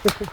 Đuka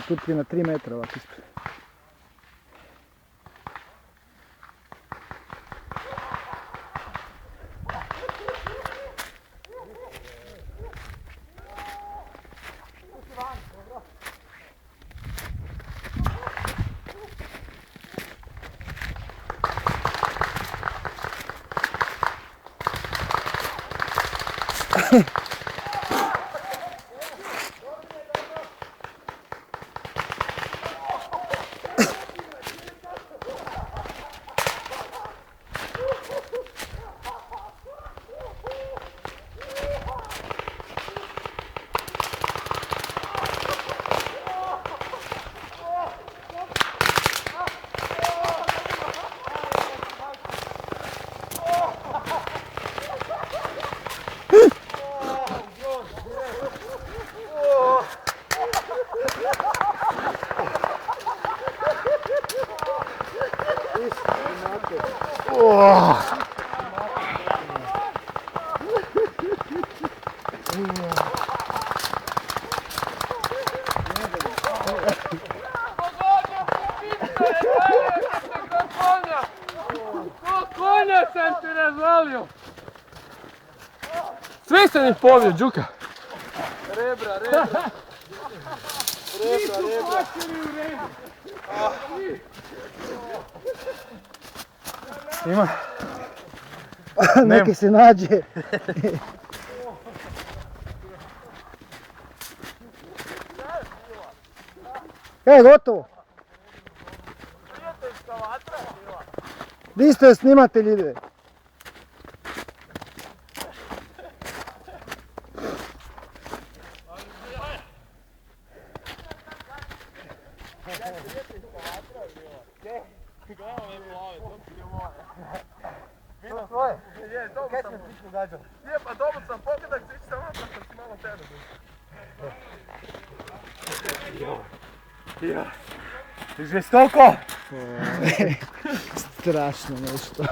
tupi na 3 metra ovako ispred. Konja sam ti razvalio! Sve sam ih povio, Đuka! Rebra. Ima. Neki se nađe. Gotovo. Di ste snimatelji ide? Vidio svoje? Je, dobro sam. Kaj se ti događao? Je, pa dobro sam pogledak, svići sam vam, pa sam si malo tebe. Žestoko! Strašno nešto.